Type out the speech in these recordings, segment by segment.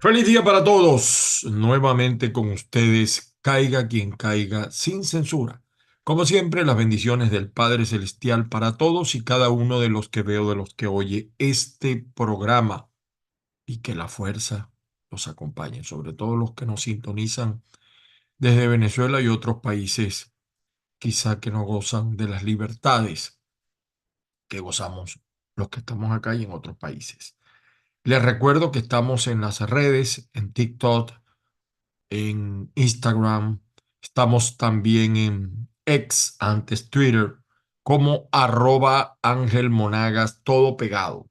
Feliz día para todos. Nuevamente con ustedes, caiga quien caiga, sin censura. Como siempre, las bendiciones del Padre Celestial para todos y cada uno de los que veo, de los que oye este programa, y que la fuerza los acompañe, sobre todo los que nos sintonizan desde Venezuela y otros países, quizá que no gozan de las libertades que gozamos los que estamos acá y en otros países. Les recuerdo que estamos en las redes, en TikTok, en Instagram, estamos también en X, antes Twitter, como @Ángel Monagas, todo pegado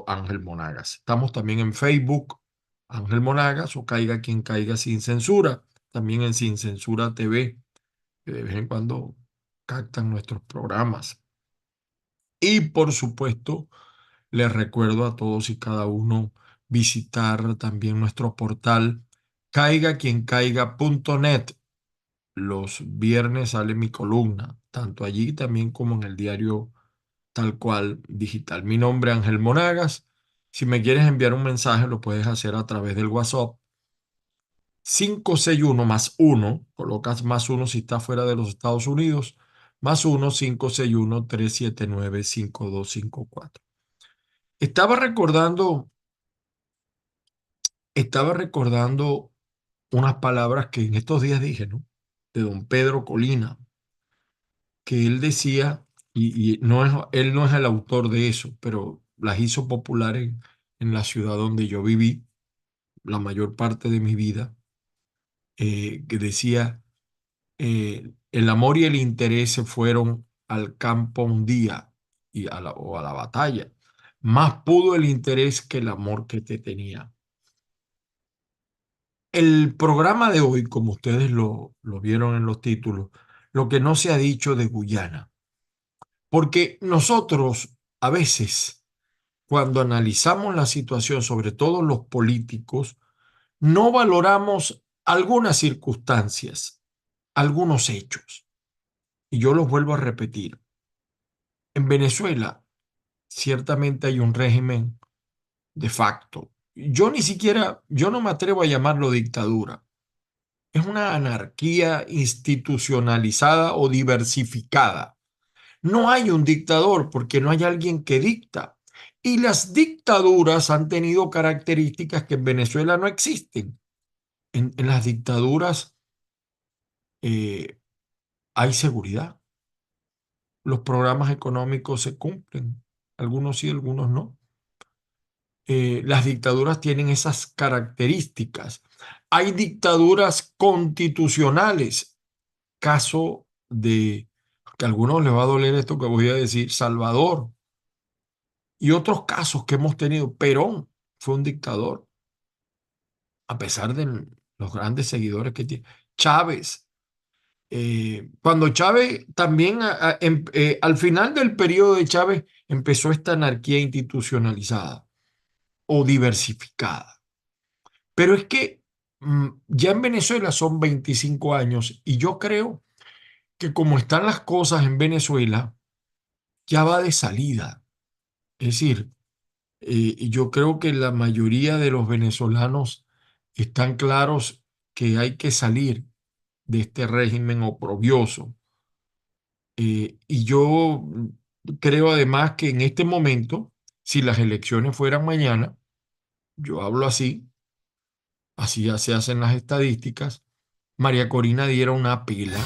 Ángel Monagas. Estamos también en Facebook, Ángel Monagas, o Caiga quien caiga sin censura, también en Sin Censura TV, que de vez en cuando captan nuestros programas. Y por supuesto, les recuerdo a todos y cada uno visitar también nuestro portal caigaquiencaiga.net. Los viernes sale mi columna, tanto allí también como en el diario tal cual digital. Mi nombre es Ángel Monagas. Si me quieres enviar un mensaje, lo puedes hacer a través del WhatsApp 561 más uno. Colocas más uno si estás fuera de los Estados Unidos, más 1-561-379-5254. Estaba recordando, estaba recordando unas palabras que en estos días dije, ¿no? De don Pedro Colina, que él decía, y no es, él no es el autor de eso, pero las hizo populares en la ciudad donde yo viví la mayor parte de mi vida, que decía, el amor y el interés se fueron al campo un día o a la batalla. Más pudo el interés que el amor que te tenía. El programa de hoy, como ustedes lo vieron en los títulos, lo que no se ha dicho de Guyana, porque nosotros a veces, cuando analizamos la situación, sobre todo los políticos, no valoramos algunas circunstancias, algunos hechos. Y yo los vuelvo a repetir. En Venezuela, ciertamente hay un régimen de facto. Yo no me atrevo a llamarlo dictadura. Es una anarquía institucionalizada o diversificada. No hay un dictador porque no hay alguien que dicta. Y las dictaduras han tenido características que en Venezuela no existen. En las dictaduras eh, hay seguridad. Los programas económicos se cumplen. Algunos sí, algunos no. Las dictaduras tienen esas características. Hay dictaduras constitucionales. Caso de, que a algunos les va a doler esto que voy a decir, Salvador. Y otros casos que hemos tenido. Perón fue un dictador, a pesar de los grandes seguidores que tiene. Chávez. Cuando Chávez también, al final del periodo de Chávez, empezó esta anarquía institucionalizada o diversificada. Pero es que ya en Venezuela son 25 años y yo creo que como están las cosas en Venezuela, ya va de salida. Es decir, yo creo que la mayoría de los venezolanos están claros que hay que salir de este régimen oprobioso. Y yo creo además que en este momento, si las elecciones fueran mañana, yo hablo así, así ya se hacen las estadísticas, María Corina diera una pela.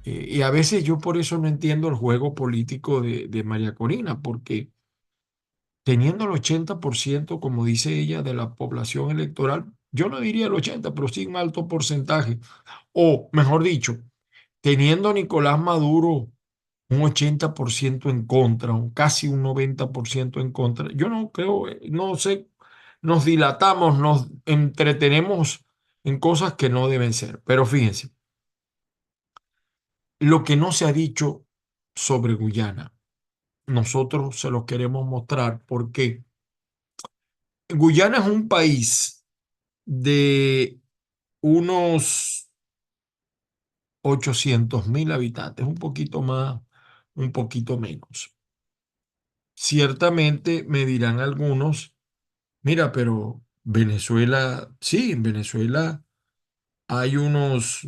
Y a veces yo por eso no entiendo el juego político de María Corina, porque teniendo el 80%, como dice ella, de la población electoral, yo no diría el 80, pero sí un alto porcentaje, o mejor dicho, teniendo a Nicolás Maduro un 80% en contra, casi un 90% en contra, yo no creo, no sé, nos dilatamos, nos entretenemos en cosas que no deben ser, pero fíjense, lo que no se ha dicho sobre Guyana, nosotros se lo queremos mostrar porque Guyana es un país de unos 800.000 habitantes, un poquito más, un poquito menos. Ciertamente me dirán algunos, mira, pero Venezuela, sí, en Venezuela hay unos,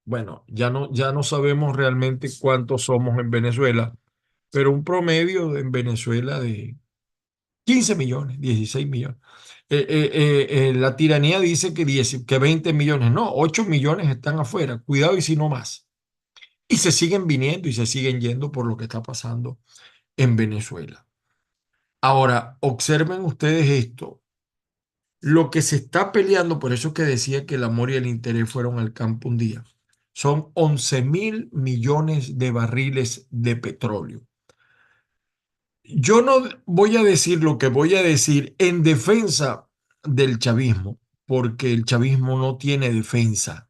bueno, ya no sabemos realmente cuántos somos en Venezuela, pero un promedio en Venezuela de 15 millones, 16 millones. La tiranía dice que, 10 que 20 millones, no, 8 millones están afuera, cuidado y si no más. Y se siguen viniendo y se siguen yendo por lo que está pasando en Venezuela. Ahora, observen ustedes esto. Lo que se está peleando, por eso que decía que el amor y el interés fueron al campo un día, son 11.000 millones de barriles de petróleo. Yo no voy a decir lo que voy a decir en defensa del chavismo, porque el chavismo no tiene defensa.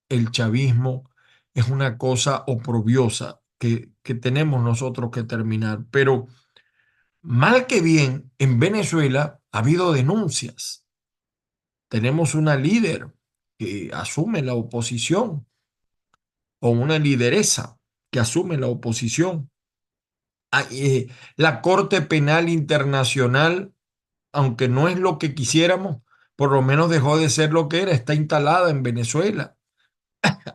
El chavismo es una cosa oprobiosa que tenemos nosotros que terminar. Pero mal que bien, en Venezuela ha habido denuncias. Tenemos una líder que asume la oposición o una lideresa que asume la oposición. La Corte Penal Internacional, aunque no es lo que quisiéramos, por lo menos dejó de ser lo que era, está instalada en Venezuela.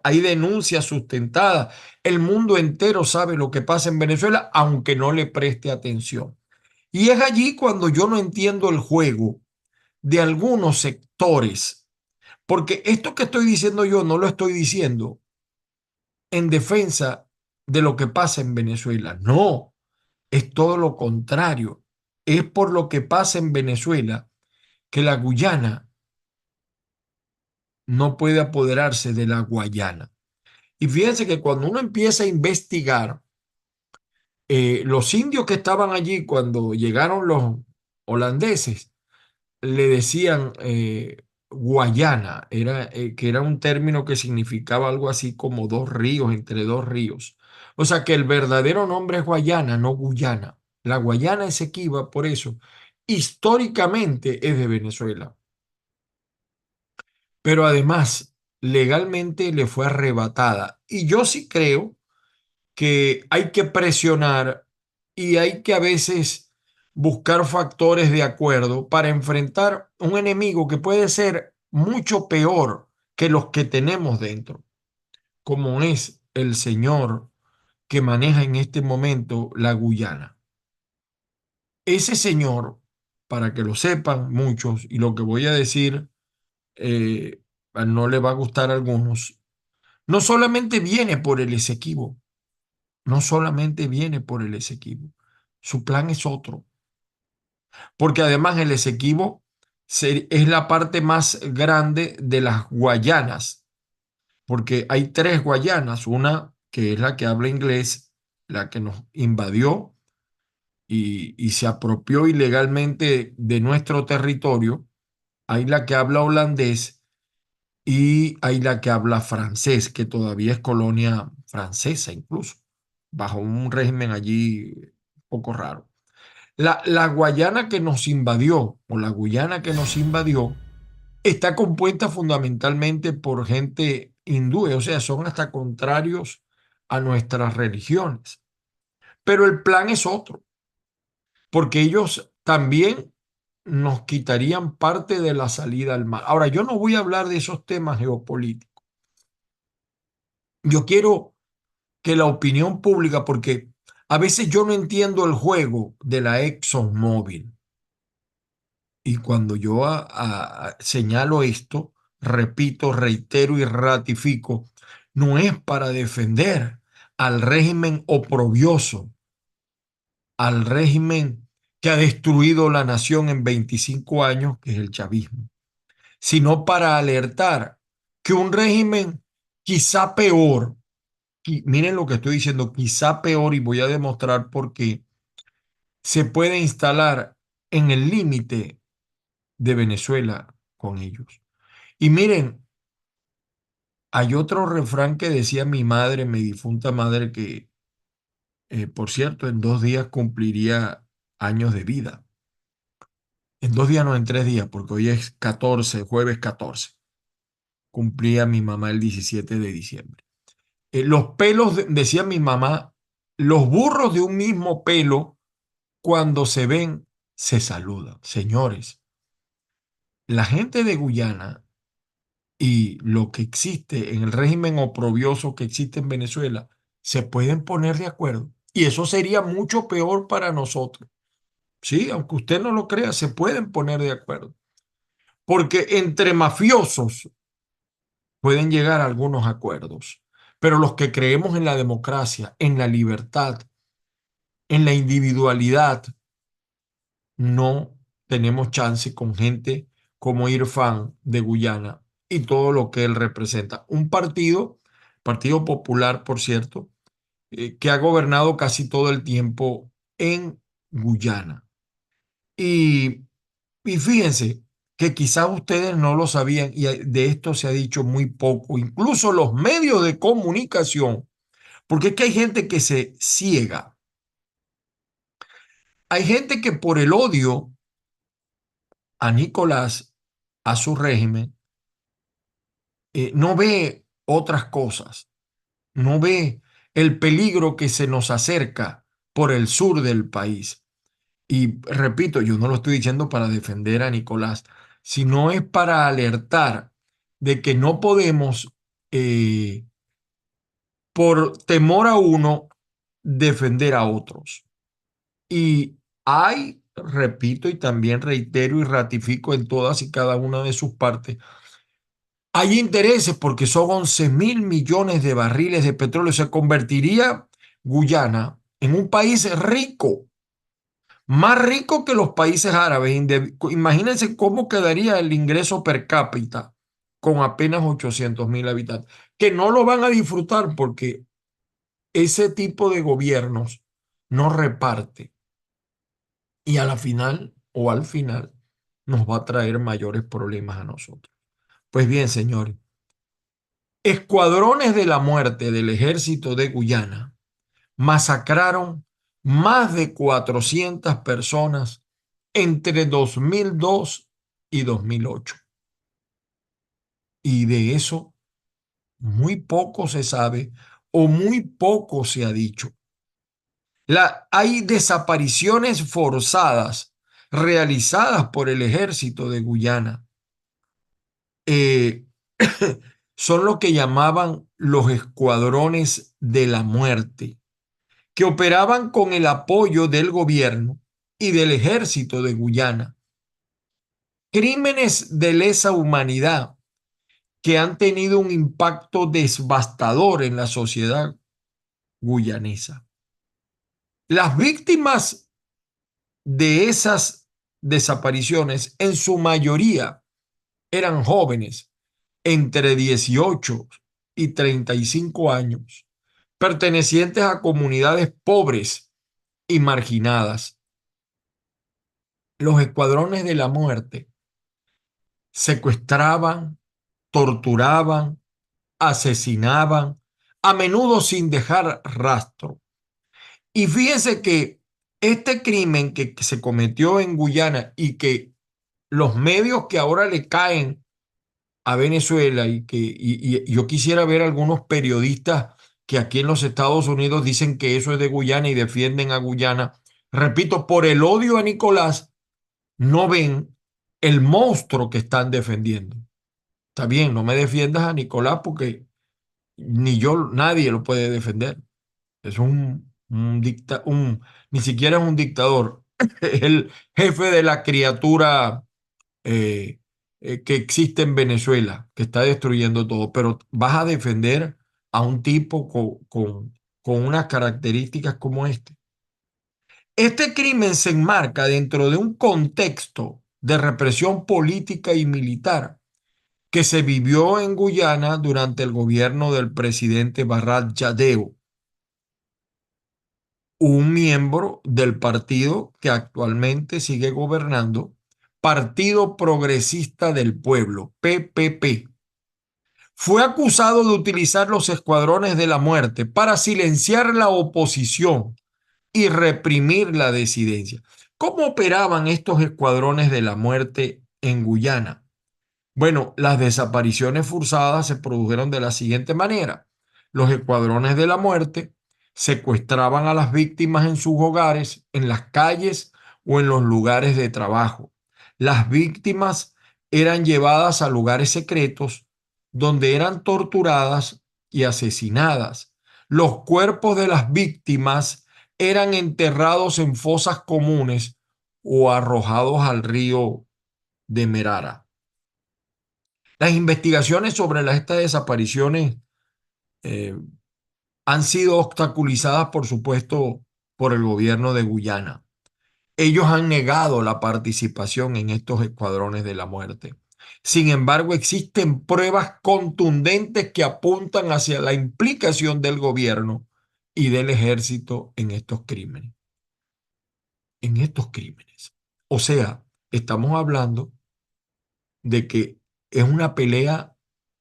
Hay denuncias sustentadas. El mundo entero sabe lo que pasa en Venezuela, aunque no le preste atención. Y es allí cuando yo no entiendo el juego de algunos sectores, porque esto que estoy diciendo yo no lo estoy diciendo en defensa de lo que pasa en Venezuela. No, es todo lo contrario. Es por lo que pasa en Venezuela que la Guyana no puede apoderarse de la Guayana. Y fíjense que cuando uno empieza a investigar, los indios que estaban allí cuando llegaron los holandeses, le decían Guayana, que era un término que significaba algo así como dos ríos, entre dos ríos. O sea que el verdadero nombre es Guayana, no Guyana. La Guayana Esequiba, por eso, históricamente es de Venezuela, pero además legalmente le fue arrebatada. Y yo sí creo que hay que presionar y hay que a veces buscar factores de acuerdo para enfrentar un enemigo que puede ser mucho peor que los que tenemos dentro, como es el señor que maneja en este momento la Guyana. Ese señor, para que lo sepan muchos, y lo que voy a decir eh, no le va a gustar a algunos, no solamente viene por el Esequibo, no solamente viene por el Esequibo, su plan es otro, porque además el Esequibo es la parte más grande de las Guayanas, porque hay tres Guayanas, una que es la que habla inglés, la que nos invadió y se apropió ilegalmente de nuestro territorio, hay la que habla holandés y hay la que habla francés, que todavía es colonia francesa incluso, bajo un régimen allí un poco raro. La Guayana que nos invadió, o la Guyana que nos invadió, está compuesta fundamentalmente por gente hindú, o sea, son hasta contrarios a nuestras religiones. Pero el plan es otro, porque ellos también nos quitarían parte de la salida al mar. Ahora, yo no voy a hablar de esos temas geopolíticos. Yo quiero que la opinión pública, porque a veces yo no entiendo el juego de la ExxonMobil. Y cuando yo señalo esto, repito, reitero y ratifico, no es para defender al régimen oprobioso, al régimen que ha destruido la nación en 25 años, que es el chavismo, sino para alertar que un régimen quizá peor, miren lo que estoy diciendo, quizá peor, y voy a demostrar por qué, se puede instalar en el límite de Venezuela con ellos. Y miren, hay otro refrán que decía mi madre, mi difunta madre, que por cierto, en 2 días cumpliría años de vida. En 2 días, no, en 3 días, porque hoy es 14, jueves 14. Cumplía mi mamá el 17 de diciembre. Los pelos, decía mi mamá, los burros de un mismo pelo, cuando se ven, se saludan. Señores, la gente de Guyana y lo que existe en el régimen oprobioso que existe en Venezuela se pueden poner de acuerdo. Y eso sería mucho peor para nosotros. Sí, aunque usted no lo crea, se pueden poner de acuerdo. Porque entre mafiosos pueden llegar a algunos acuerdos. Pero los que creemos en la democracia, en la libertad, en la individualidad, no tenemos chance con gente como Irfan de Guyana y todo lo que él representa. Un partido, Partido Popular, por cierto, que ha gobernado casi todo el tiempo en Guyana. Y, y fíjense que quizás ustedes no lo sabían y de esto se ha dicho muy poco, incluso los medios de comunicación, porque es que hay gente que se ciega. Hay gente que por el odio a Nicolás, a su régimen, no ve otras cosas, no ve el peligro que se nos acerca por el sur del país. Y repito, yo no lo estoy diciendo para defender a Nicolás, sino es para alertar de que no podemos, por temor a uno, defender a otros. Y hay, repito y también reitero y ratifico en todas y cada una de sus partes, hay intereses porque son 11.000 millones de barriles de petróleo. Se convertiría Guyana en un país rico, más rico que los países árabes. Imagínense cómo quedaría el ingreso per cápita con apenas 800.000 habitantes, que no lo van a disfrutar porque ese tipo de gobiernos no reparte y a la final o al final nos va a traer mayores problemas a nosotros. Pues bien, señores, escuadrones de la muerte del ejército de Guyana masacraron más de 400 personas entre 2002 y 2008. Y de eso muy poco se sabe o muy poco se ha dicho. Hay desapariciones forzadas realizadas por el ejército de Guyana. Eh, son lo que llamaban los escuadrones de la muerte, que operaban con el apoyo del gobierno y del ejército de Guyana. Crímenes de lesa humanidad que han tenido un impacto devastador en la sociedad guyanesa. Las víctimas de esas desapariciones, en su mayoría, eran jóvenes entre 18 y 35 años, pertenecientes a comunidades pobres y marginadas. Los escuadrones de la muerte secuestraban, torturaban, asesinaban, a menudo sin dejar rastro. Y fíjense que este crimen que se cometió en Guyana y que los medios que ahora le caen a Venezuela y yo quisiera ver algunos periodistas que aquí en los Estados Unidos dicen que eso es de Guyana y defienden a Guyana. Repito, por el odio a Nicolás, no ven el monstruo que están defendiendo. Está bien, no me defiendas a Nicolás porque ni yo, nadie lo puede defender. Es ni siquiera es un dictador, es el jefe de la criatura eh, que existe en Venezuela, que está destruyendo todo, pero vas a defender a un tipo con unas características como este. Este crimen se enmarca dentro de un contexto de represión política y militar que se vivió en Guyana durante el gobierno del presidente Barrat Jadeo, un miembro del partido que actualmente sigue gobernando, Partido Progresista del Pueblo, PPP. Fue acusado de utilizar los escuadrones de la muerte para silenciar la oposición y reprimir la disidencia. ¿Cómo operaban estos escuadrones de la muerte en Guyana? Bueno, las desapariciones forzadas se produjeron de la siguiente manera. Los escuadrones de la muerte secuestraban a las víctimas en sus hogares, en las calles o en los lugares de trabajo. Las víctimas eran llevadas a lugares secretos donde eran torturadas y asesinadas. Los cuerpos de las víctimas eran enterrados en fosas comunes o arrojados al río de Merara. Las investigaciones sobre estas desapariciones eh, han sido obstaculizadas, por supuesto, por el gobierno de Guyana. Ellos han negado la participación en estos escuadrones de la muerte. Sin embargo, existen pruebas contundentes que apuntan hacia la implicación del gobierno y del ejército en estos crímenes. En estos crímenes. O sea, estamos hablando de que es una pelea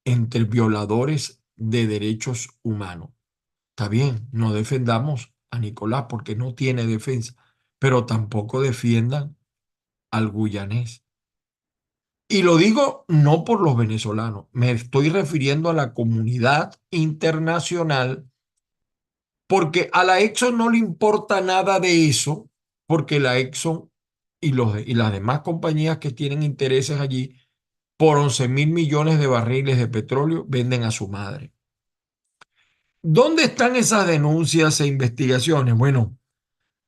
entre violadores de derechos humanos. Está bien, no defendamos a Nicolás porque no tiene defensa, pero tampoco defiendan al guyanés. Y lo digo no por los venezolanos, me estoy refiriendo a la comunidad internacional, porque a la Exxon no le importa nada de eso, porque la Exxon y las demás compañías que tienen intereses allí, por 11.000 millones de barriles de petróleo, venden a su madre. ¿Dónde están esas denuncias e investigaciones? Bueno,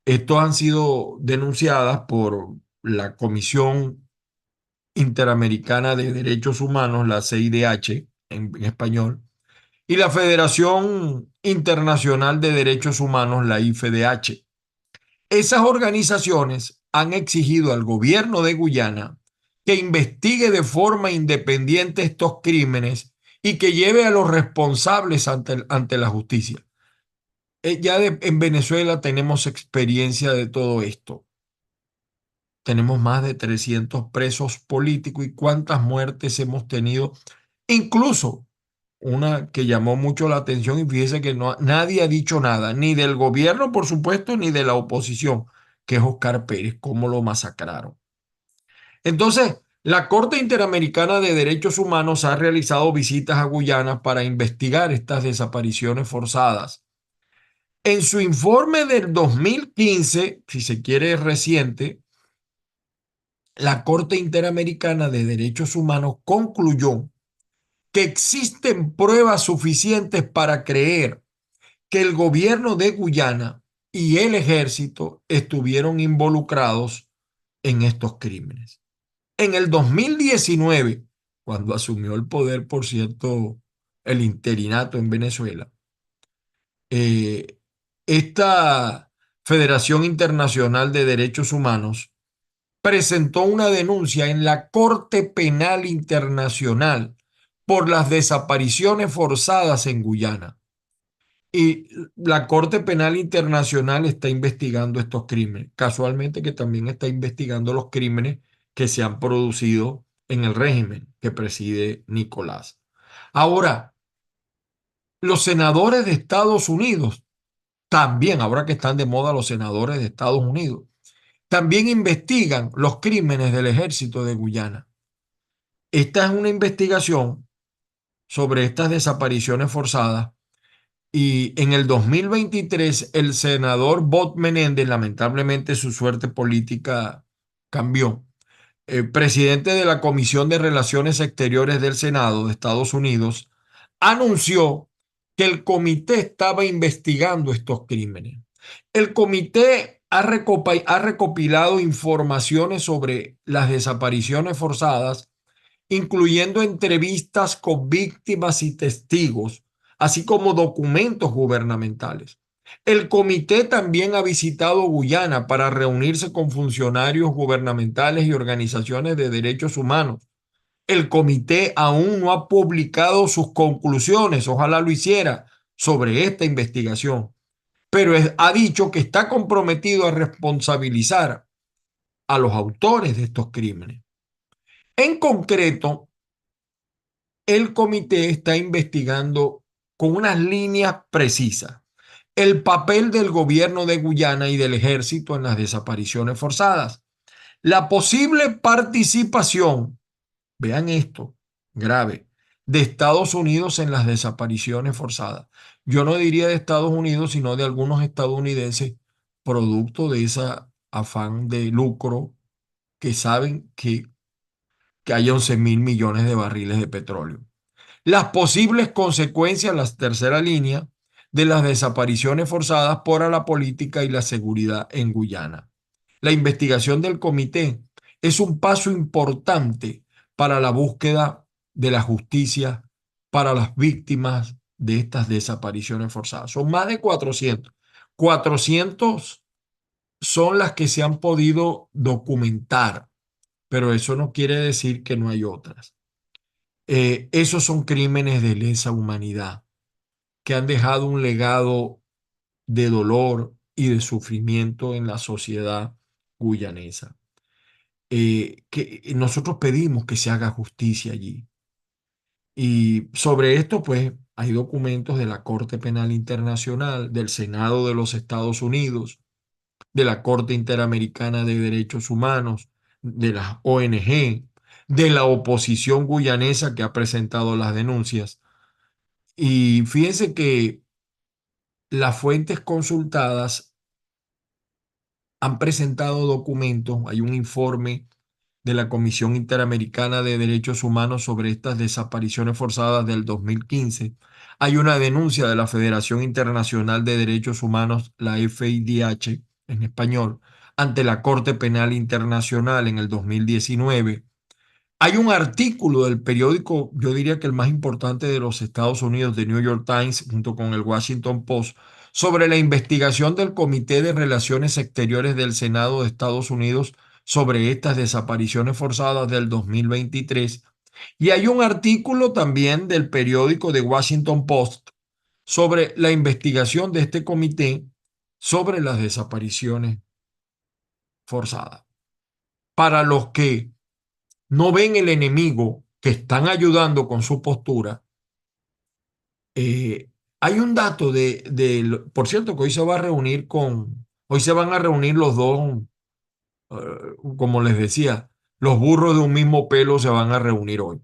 estos han sido denunciadas por la Comisión Interamericana de Derechos Humanos, la CIDH en español, y la Federación Internacional de Derechos Humanos, la IFDH. Esas organizaciones han exigido al gobierno de Guyana que investigue de forma independiente estos crímenes y que lleve a los responsables ante la justicia. En Venezuela tenemos experiencia de todo esto. Tenemos más de 300 presos políticos y cuántas muertes hemos tenido. Incluso una que llamó mucho la atención y fíjese que nadie ha dicho nada, ni del gobierno, por supuesto, ni de la oposición, que es Oscar Pérez, cómo lo masacraron. Entonces, la Corte Interamericana de Derechos Humanos ha realizado visitas a Guyana para investigar estas desapariciones forzadas. En su informe del 2015, si se quiere reciente, la Corte Interamericana de Derechos Humanos concluyó que existen pruebas suficientes para creer que el gobierno de Guyana y el ejército estuvieron involucrados en estos crímenes. En el 2019, cuando asumió el poder, por cierto, el interinato en Venezuela, eh, esta Federación Internacional de Derechos Humanos presentó una denuncia en la Corte Penal Internacional por las desapariciones forzadas en Guyana. Y la Corte Penal Internacional está investigando estos crímenes. Casualmente que también está investigando los crímenes que se han producido en el régimen que preside Nicolás. Ahora, los senadores de Estados Unidos, también, ahora que están de moda los senadores de Estados Unidos, también investigan los crímenes del ejército de Guyana. Esta es una investigación sobre estas desapariciones forzadas y en el 2023 el senador Bob Menéndez, lamentablemente su suerte política cambió, presidente de la Comisión de Relaciones Exteriores del Senado de Estados Unidos, anunció que el comité estaba investigando estos crímenes. El comité ha recopilado informaciones sobre las desapariciones forzadas, incluyendo entrevistas con víctimas y testigos, así como documentos gubernamentales. El comité también ha visitado Guyana para reunirse con funcionarios gubernamentales y organizaciones de derechos humanos. El comité aún no ha publicado sus conclusiones, ojalá lo hiciera, sobre esta investigación, pero ha dicho que está comprometido a responsabilizar a los autores de estos crímenes. En concreto, el comité está investigando con unas líneas precisas el papel del gobierno de Guyana y del ejército en las desapariciones forzadas, la posible participación, vean esto, grave, de Estados Unidos en las desapariciones forzadas. Yo no diría de Estados Unidos, sino de algunos estadounidenses, producto de ese afán de lucro que saben que que haya 11.000 millones de barriles de petróleo. Las posibles consecuencias, la tercera línea, de las desapariciones forzadas por la política y la seguridad en Guyana. La investigación del comité es un paso importante para la búsqueda de la justicia para las víctimas de estas desapariciones forzadas. Son más de 400. 400 son las que se han podido documentar, pero eso no quiere decir que no hay otras. Esos son crímenes de lesa humanidad que han dejado un legado de dolor y de sufrimiento en la sociedad guyanesa. Que nosotros pedimos que se haga justicia allí. Y sobre esto, pues, hay documentos de la Corte Penal Internacional, del Senado de los Estados Unidos, de la Corte Interamericana de Derechos Humanos, de las ONG, de la oposición guyanesa que ha presentado las denuncias. Y fíjense que las fuentes consultadas han presentado documentos, hay un informe de la Comisión Interamericana de Derechos Humanos sobre estas desapariciones forzadas del 2015. Hay una denuncia de la Federación Internacional de Derechos Humanos, la FIDH en español, ante la Corte Penal Internacional en el 2019. Hay un artículo del periódico, yo diría que el más importante de los Estados Unidos, The New York Times, junto con el Washington Post, sobre la investigación del Comité de Relaciones Exteriores del Senado de Estados Unidos sobre estas desapariciones forzadas del 2023. Y hay un artículo también del periódico The Washington Post sobre la investigación de este comité sobre las desapariciones forzadas. Para los que no ven el enemigo, que están ayudando con su postura. Hay un dato por cierto, que hoy se va a reunir hoy se van a reunir los dos, eh, como les decía, los burros de un mismo pelo se van a reunir hoy,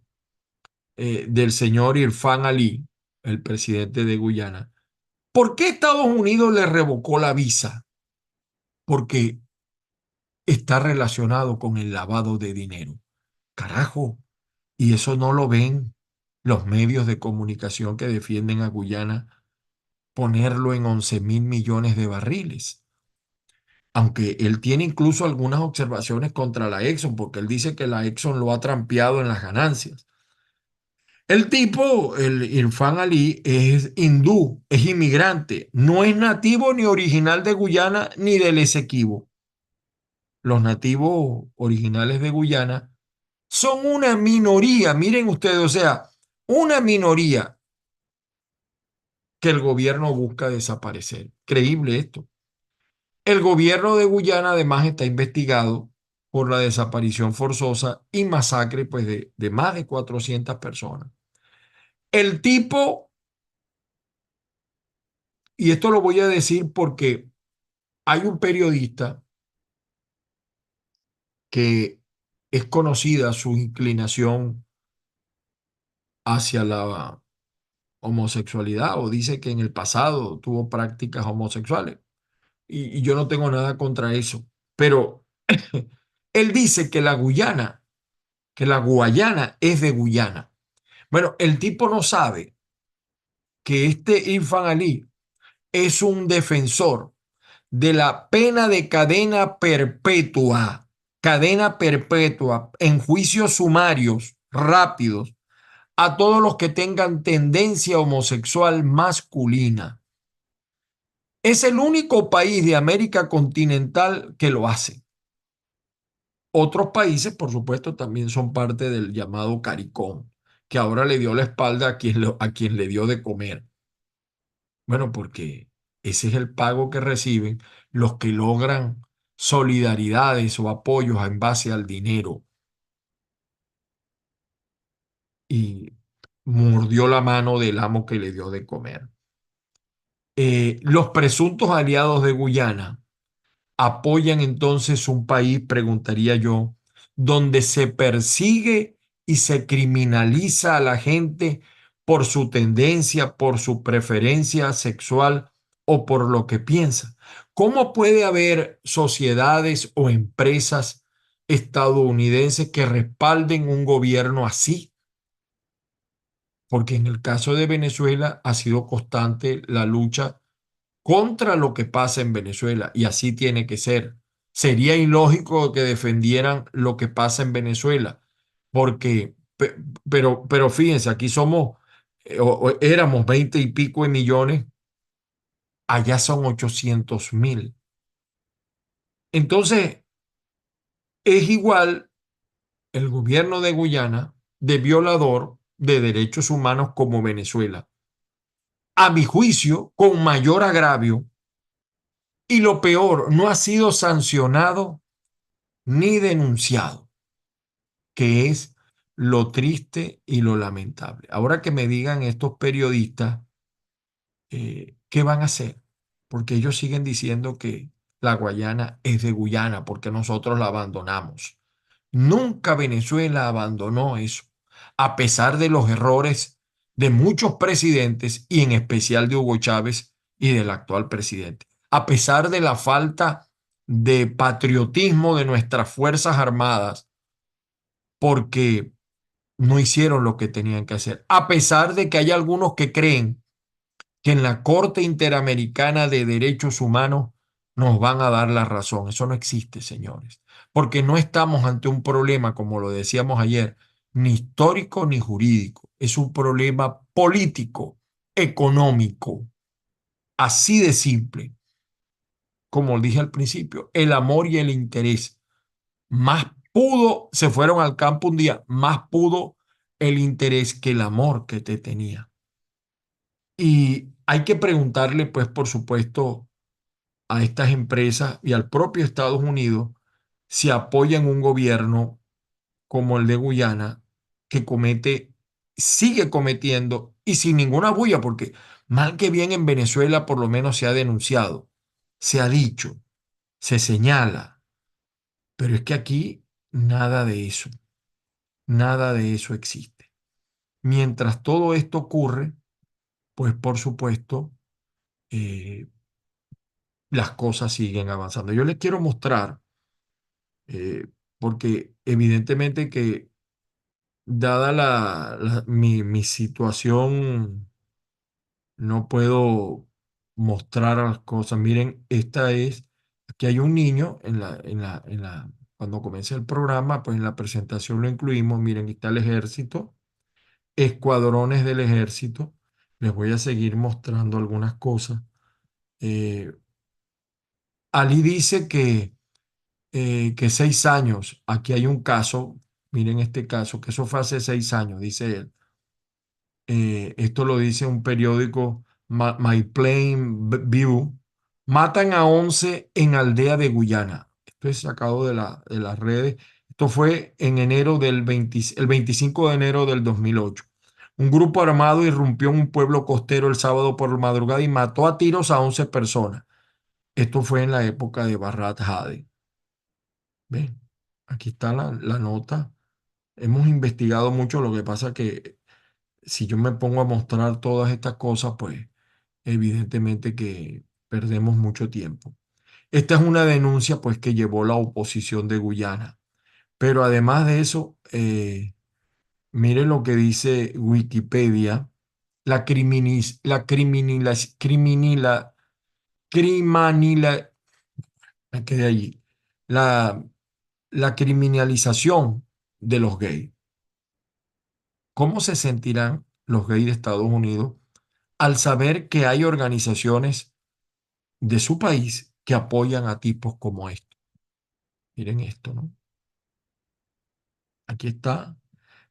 del señor Irfan Ali, el presidente de Guyana. ¿Por qué Estados Unidos le revocó la visa? Porque está relacionado con el lavado de dinero. Carajo, y eso no lo ven los medios de comunicación que defienden a Guyana, ponerlo en 11.000 millones de barriles. Aunque él tiene incluso algunas observaciones contra la Exxon, porque él dice que la Exxon lo ha trampeado en las ganancias. El tipo, el Irfan Ali, es hindú, es inmigrante, no es nativo ni original de Guyana ni del Esequibo. Los nativos originales de Guyana son una minoría, miren ustedes, o sea, una minoría que el gobierno busca desaparecer. Creíble esto. El gobierno de Guyana además está investigado por la desaparición forzosa y masacre pues, de más de 400 personas. El tipo, y esto lo voy a decir porque hay un periodista que es conocida su inclinación hacia la homosexualidad o dice que en el pasado tuvo prácticas homosexuales. Y yo no tengo nada contra eso, pero él dice que que la Guayana es de Guyana. Bueno, el tipo no sabe que este Irfan Ali es un defensor de la pena de cadena perpetua en juicios sumarios rápidos a todos los que tengan tendencia homosexual masculina. Es el único país de América continental que lo hace. Otros países, por supuesto, también son parte del llamado CARICOM, que ahora le dio la espalda a quien le dio de comer. Bueno, porque ese es el pago que reciben los que logran solidaridades o apoyos en base al dinero. Y mordió la mano del amo que le dio de comer. Los presuntos aliados de Guyana apoyan entonces un país, preguntaría yo, donde se persigue y se criminaliza a la gente por su tendencia, por su preferencia sexual o por lo que piensa. ¿Cómo puede haber sociedades o empresas estadounidenses que respalden un gobierno así, porque en el caso de Venezuela ha sido constante la lucha contra lo que pasa en Venezuela y así tiene que ser. Sería ilógico que defendieran lo que pasa en Venezuela, porque, pero fíjense, aquí somos, o éramos 20 y pico de millones, allá son 800.000. Entonces, es igual el gobierno de Guyana de violador de derechos humanos como Venezuela. A mi juicio, con mayor agravio, y lo peor, no ha sido sancionado ni denunciado, que es lo triste y lo lamentable. Ahora que me digan estos periodistas, ¿qué van a hacer? Porque ellos siguen diciendo que la Guayana es de Guyana, porque nosotros la abandonamos. Nunca Venezuela abandonó eso, a pesar de los errores de muchos presidentes y en especial de Hugo Chávez y del actual presidente. A pesar de la falta de patriotismo de nuestras Fuerzas Armadas, porque no hicieron lo que tenían que hacer. A pesar de que hay algunos que creen que en la Corte Interamericana de Derechos Humanos nos van a dar la razón. Eso no existe, señores, porque no estamos ante un problema, como lo decíamos ayer, ni histórico ni jurídico. Es un problema político, económico, así de simple. Como dije al principio, el amor y el interés. Más pudo, se fueron al campo un día, más pudo el interés que el amor que te tenía. Y hay que preguntarle, pues, por supuesto, a estas empresas y al propio Estados Unidos si apoyan un gobierno como el de Guyana que sigue cometiendo y sin ninguna bulla, porque mal que bien en Venezuela por lo menos se ha denunciado, se ha dicho, se señala, pero es que aquí nada de eso existe. Mientras todo esto ocurre, pues por supuesto, eh, las cosas siguen avanzando. Yo les quiero mostrar, eh, porque evidentemente que dada mi situación, no puedo mostrar las cosas. Miren, aquí hay un niño cuando comienza el programa, pues en la presentación lo incluimos. Miren, aquí está el ejército, escuadrones del ejército. Les voy a seguir mostrando algunas cosas. Eh, Ali dice que 6 años, aquí hay un caso, miren este caso, que eso fue hace 6 años, dice él. Esto lo dice un periódico, My Plain View. Matan a 11 en aldea de Guyana. Esto es sacado de las redes. Esto fue en el 25 de enero del 2008. Un grupo armado irrumpió en un pueblo costero el sábado por la madrugada y mató a tiros a 11 personas. Esto fue en la época de Barrat Hade. Ven, aquí está la nota. Hemos investigado mucho, lo que pasa que si yo me pongo a mostrar todas estas cosas, pues evidentemente que perdemos mucho tiempo. Esta es una denuncia pues que llevó la oposición de Guyana. Pero además de eso, miren lo que dice Wikipedia, la criminis, la criminila, criminila, criminila, me quedé allí, la, la criminalización de los gays. ¿Cómo se sentirán los gays de Estados Unidos al saber que hay organizaciones de su país que apoyan a tipos como estos? Miren esto, ¿no? Aquí está.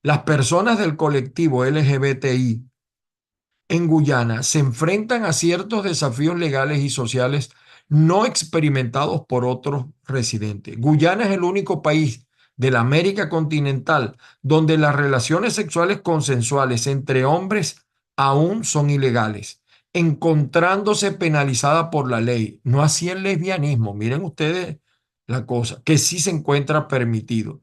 Las personas del colectivo LGBTI en Guyana se enfrentan a ciertos desafíos legales y sociales no experimentados por otros residentes. Guyana es el único país de la América continental donde las relaciones sexuales consensuales entre hombres aún son ilegales, encontrándose penalizada por la ley. No así el lesbianismo. Miren ustedes la cosa, que sí se encuentra permitido.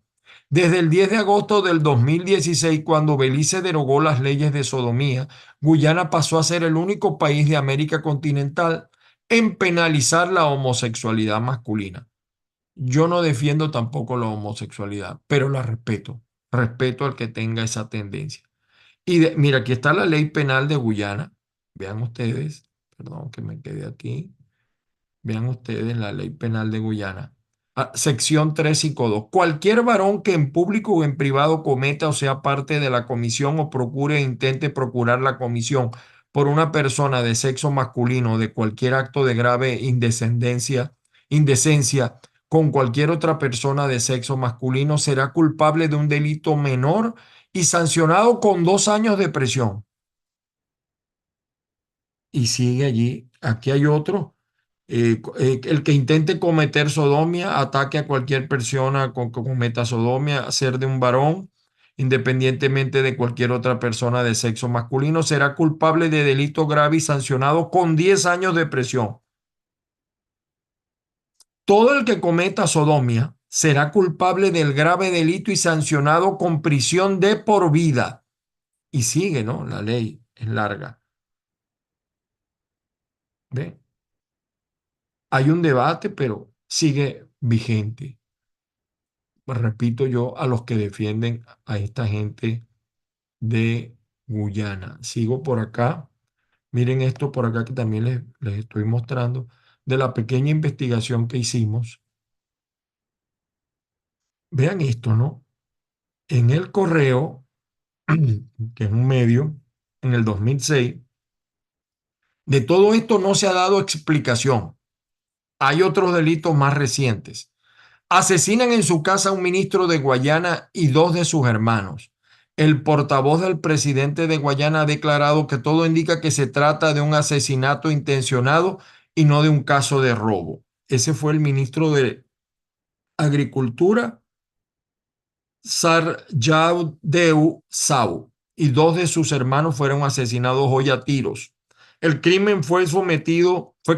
Desde el 10 de agosto del 2016, cuando Belice derogó las leyes de sodomía, Guyana pasó a ser el único país de América continental en penalizar la homosexualidad masculina. Yo no defiendo tampoco la homosexualidad, pero la respeto. Respeto al que tenga esa tendencia. Mira, aquí está la ley penal de Guyana. Vean ustedes, perdón que me quedé aquí. Vean ustedes la ley penal de Guyana. Sección 352. Cualquier varón que en público o en privado cometa o sea parte de la comisión o procure e intente procurar la comisión por una persona de sexo masculino de cualquier acto de grave indecencia con cualquier otra persona de sexo masculino será culpable de un delito menor y sancionado con 2 años de prisión. Y sigue allí. Aquí hay otro. El que intente cometer sodomía, ataque a cualquier persona que cometa sodomía, ser de un varón, independientemente de cualquier otra persona de sexo masculino, será culpable de delito grave y sancionado con 10 años de prisión. Todo el que cometa sodomía será culpable del grave delito y sancionado con prisión de por vida. Y sigue, ¿no? La ley es larga. ¿Ve? Hay un debate, pero sigue vigente. Repito yo, a los que defienden a esta gente de Guyana. Sigo por acá. Miren esto por acá que también les estoy mostrando de la pequeña investigación que hicimos. Vean esto, ¿no? En el Correo, que es un medio, en el 2006, de todo esto no se ha dado explicación. Hay otros delitos más recientes. Asesinan en su casa a un ministro de Guayana y 2 de sus hermanos. El portavoz del presidente de Guayana ha declarado que todo indica que se trata de un asesinato intencionado y no de un caso de robo. Ese fue el ministro de Agricultura, Sarjadeu Sau, y 2 de sus hermanos fueron asesinados hoy a tiros. El crimen fue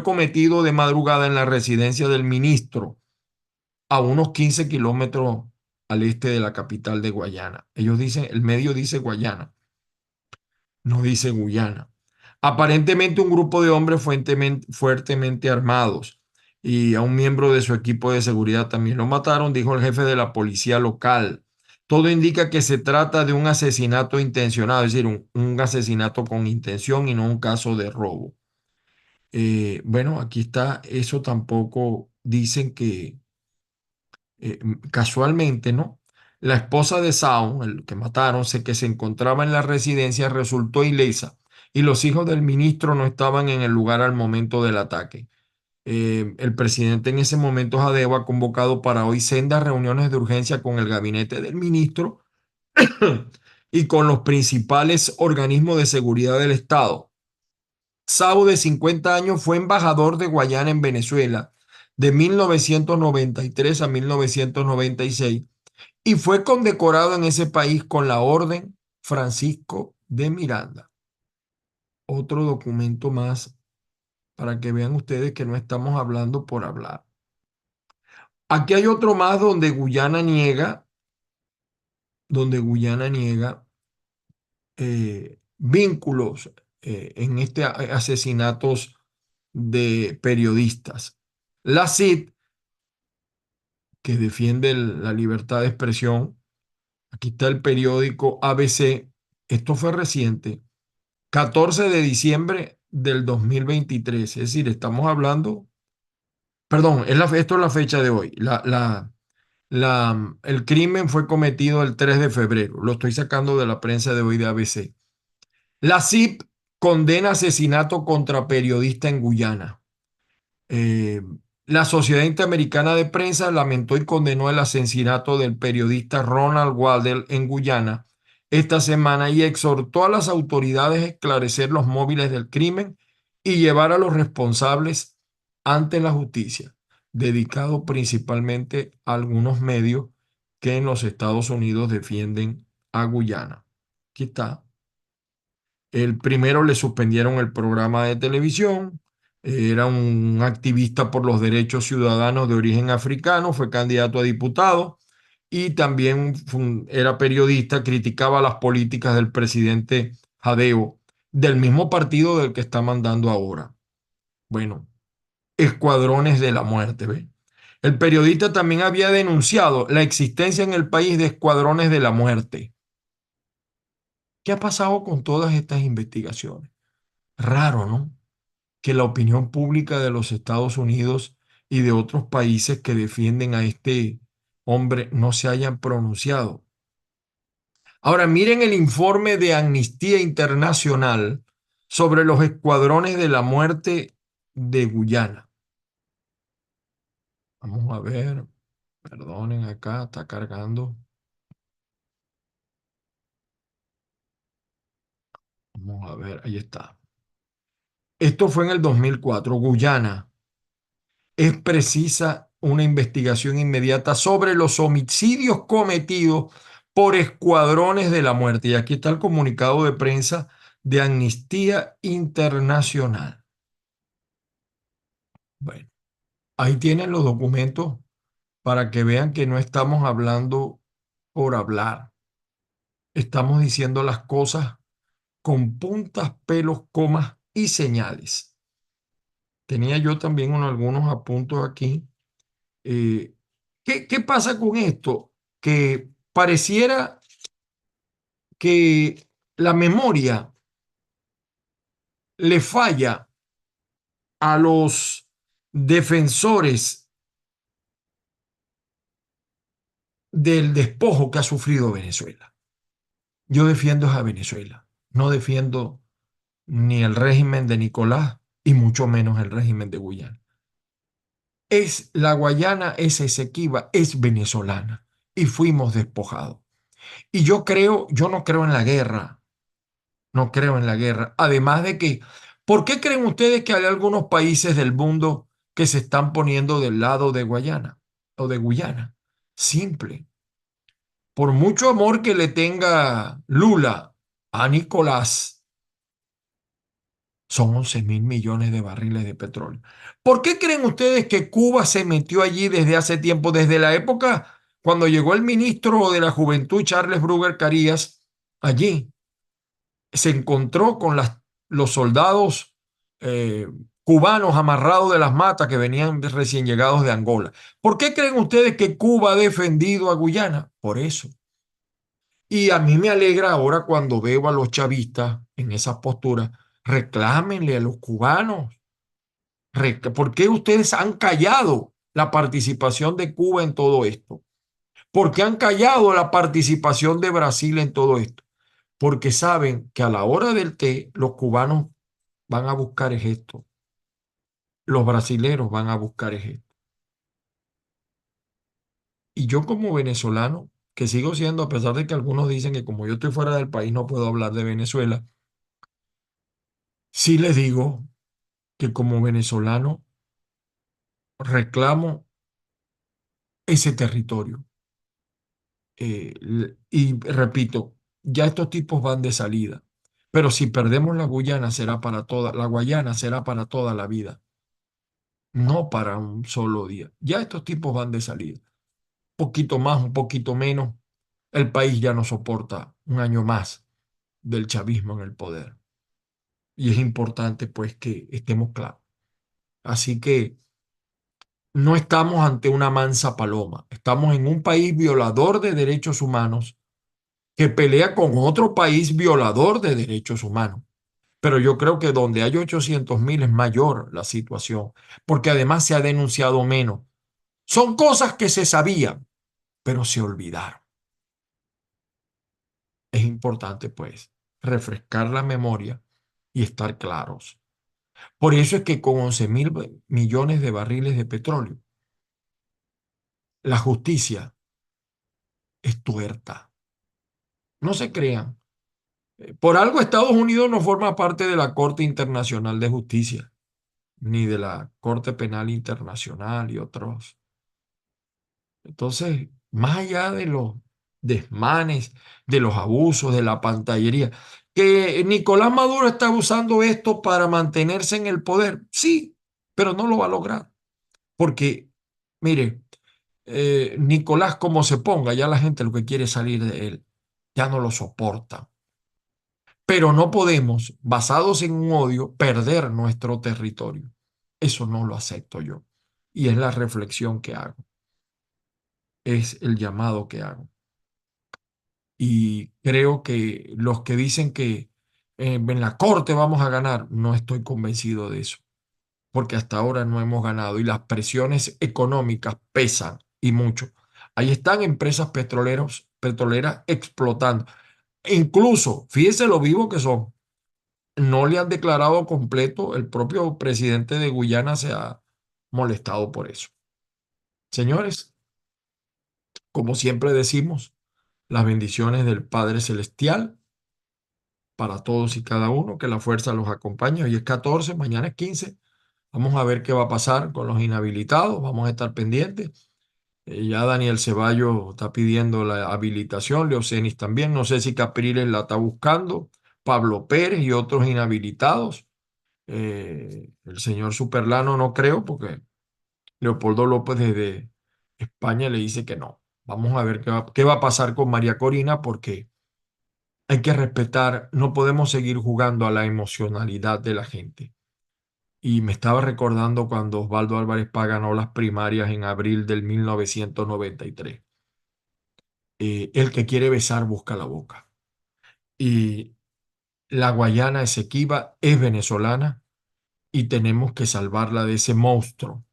cometido de madrugada en la residencia del ministro a unos 15 kilómetros al este de la capital de Guayana. Ellos dicen, el medio dice Guayana, no dice Guyana. Aparentemente un grupo de hombres fuertemente armados y a un miembro de su equipo de seguridad también lo mataron, dijo el jefe de la policía local. Todo indica que se trata de un asesinato intencionado, es decir, un asesinato con intención y no un caso de robo. Bueno, aquí está, eso tampoco dicen que casualmente, ¿no? La esposa de Saun, el que mataron, que se encontraba en la residencia, resultó ilesa y los hijos del ministro no estaban en el lugar al momento del ataque. El presidente en ese momento, Jadeo, ha convocado para hoy sendas reuniones de urgencia con el gabinete del ministro y con los principales organismos de seguridad del Estado. Sabo, de 50 años, fue embajador de Guayana en Venezuela de 1993 a 1996 y fue condecorado en ese país con la Orden Francisco de Miranda. Otro documento más para que vean ustedes que no estamos hablando por hablar. Aquí hay otro más donde Guyana niega vínculos en asesinatos de periodistas. La CID, que defiende la libertad de expresión, aquí está el periódico ABC, esto fue reciente, 14 de diciembre del 2023, es decir, estamos hablando, perdón, esto es la fecha de hoy, el crimen fue cometido el 3 de febrero, lo estoy sacando de la prensa de hoy de ABC. La CIP condena asesinato contra periodista en Guyana. Eh, la Sociedad Interamericana de Prensa lamentó y condenó el asesinato del periodista Ronald Waldel en Guyana esta semana y exhortó a las autoridades a esclarecer los móviles del crimen y llevar a los responsables ante la justicia, dedicado principalmente a algunos medios que en los Estados Unidos defienden a Guyana. Aquí está. El primero le suspendieron el programa de televisión. Era un activista por los derechos ciudadanos de origen africano, fue candidato a diputado y también era periodista, criticaba las políticas del presidente Jadeo, del mismo partido del que está mandando ahora. Bueno, escuadrones de la muerte, ¿ve? El periodista también había denunciado la existencia en el país de escuadrones de la muerte. ¿Qué ha pasado con todas estas investigaciones? Raro, ¿no? Que la opinión pública de los Estados Unidos y de otros países que defienden a este hombre no se hayan pronunciado. Ahora miren el informe de Amnistía Internacional sobre los escuadrones de la muerte de Guyana. Vamos a ver, perdonen acá, está cargando. Vamos a ver, ahí está. Esto fue en el 2004. Guyana es precisa una investigación inmediata sobre los homicidios cometidos por escuadrones de la muerte. Y aquí está el comunicado de prensa de Amnistía Internacional. Bueno, ahí tienen los documentos para que vean que no estamos hablando por hablar. Estamos diciendo las cosas con puntas, pelos, comas y señales. Tenía yo también algunos apuntos aquí. Eh, ¿qué pasa con esto? Que pareciera que la memoria le falla a los defensores del despojo que ha sufrido Venezuela. Yo defiendo a Venezuela, no defiendo ni el régimen de Nicolás y mucho menos el régimen de Guyana. Es la Guayana, es Esequiba, es venezolana y fuimos despojados. Y yo no creo en la guerra, no creo en la guerra. Además de que, ¿por qué creen ustedes que hay algunos países del mundo que se están poniendo del lado de Guayana o de Guyana? Simple. Por mucho amor que le tenga Lula a Nicolás, son 11.000 millones de barriles de petróleo. ¿Por qué creen ustedes que Cuba se metió allí desde hace tiempo, desde la época cuando llegó el ministro de la Juventud, Charles Bruger Carías, allí? Se encontró con los soldados eh, cubanos amarrados de las matas que venían recién llegados de Angola. ¿Por qué creen ustedes que Cuba ha defendido a Guyana? Por eso. Y a mí me alegra ahora cuando veo a los chavistas en esas posturas, reclámenle a los cubanos. ¿Por qué ustedes han callado la participación de Cuba en todo esto? ¿Por qué han callado la participación de Brasil en todo esto? Porque saben que a la hora del té los cubanos van a buscar esto, los brasileros van a buscar esto. Y yo como venezolano, que sigo siendo, a pesar de que algunos dicen que como yo estoy fuera del país no puedo hablar de Venezuela, sí les digo que como venezolano reclamo ese territorio. Y repito, ya estos tipos van de salida. Pero si perdemos la Guyana será para toda, la Guayana será para toda la vida, no para un solo día. Ya estos tipos van de salida. Un poquito más, un poquito menos, el país ya no soporta un año más del chavismo en el poder. Y es importante pues que estemos claros. Así que no estamos ante una mansa paloma, estamos en un país violador de derechos humanos que pelea con otro país violador de derechos humanos. Pero yo creo que donde hay 800.000 es mayor la situación, porque además se ha denunciado menos. Son cosas que se sabían, pero se olvidaron. Es importante, pues, refrescar la memoria y estar claros. Por eso es que con 11.000 millones de barriles de petróleo, la justicia es tuerta. No se crean. Por algo Estados Unidos no forma parte de la Corte Internacional de Justicia, ni de la Corte Penal Internacional y otros. Entonces, más allá de los desmanes, de los abusos, de la pantallería, que Nicolás Maduro está usando esto para mantenerse en el poder, sí, pero no lo va a lograr. Porque, mire, Nicolás como se ponga, ya la gente lo que quiere es salir de él, ya no lo soporta. Pero no podemos, basados en un odio, perder nuestro territorio. Eso no lo acepto yo. y es la reflexión que hago, es el llamado que hago. Y creo que los que dicen que en la corte vamos a ganar, no estoy convencido de eso, porque hasta ahora no hemos ganado y las presiones económicas pesan y mucho. Ahí están empresas petroleras explotando. E incluso, fíjense lo vivo que son. No le han declarado completo, el propio presidente de Guyana se ha molestado por eso. Señores, como siempre decimos, las bendiciones del Padre Celestial para todos y cada uno, que la fuerza los acompañe. Hoy es 14, mañana es 15. Vamos a ver qué va a pasar con los inhabilitados, vamos a estar pendientes. Ya Daniel Ceballos está pidiendo la habilitación, Leocenis también, no sé si Capriles la está buscando, Pablo Pérez y otros inhabilitados. El señor Superlano no creo, porque Leopoldo López desde España le dice que no. Vamos a ver qué va a pasar con María Corina, porque hay que respetar, no podemos seguir jugando a la emocionalidad de la gente. Y me estaba recordando cuando Osvaldo Álvarez Pá ganó las primarias en abril del 1993. El que quiere besar busca la boca. Y la Guayana Esequiba es venezolana y tenemos que salvarla de ese monstruo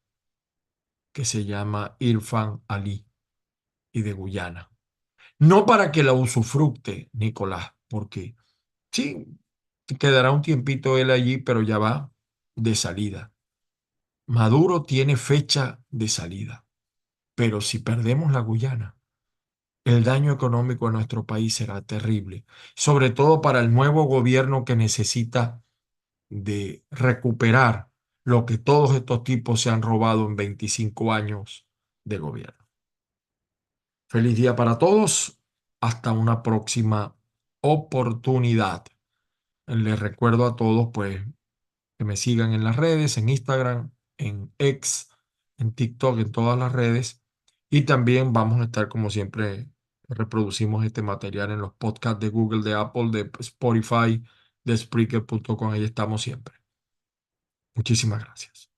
que se llama Irfan Ali y de Guyana. No para que la usufructe, Nicolás, porque sí, quedará un tiempito él allí, pero ya va de salida. Maduro tiene fecha de salida, pero si perdemos la Guyana, el daño económico a nuestro país será terrible, sobre todo para el nuevo gobierno que necesita de recuperar lo que todos estos tipos se han robado en 25 años de gobierno. Feliz día para todos. Hasta una próxima oportunidad. Les recuerdo a todos, pues, que me sigan en las redes, en Instagram, en X, en TikTok, en todas las redes. Y también vamos a estar, como siempre, reproducimos este material en los podcasts de Google, de Apple, de Spotify, de Spreaker.com. Ahí estamos siempre. Muchísimas gracias.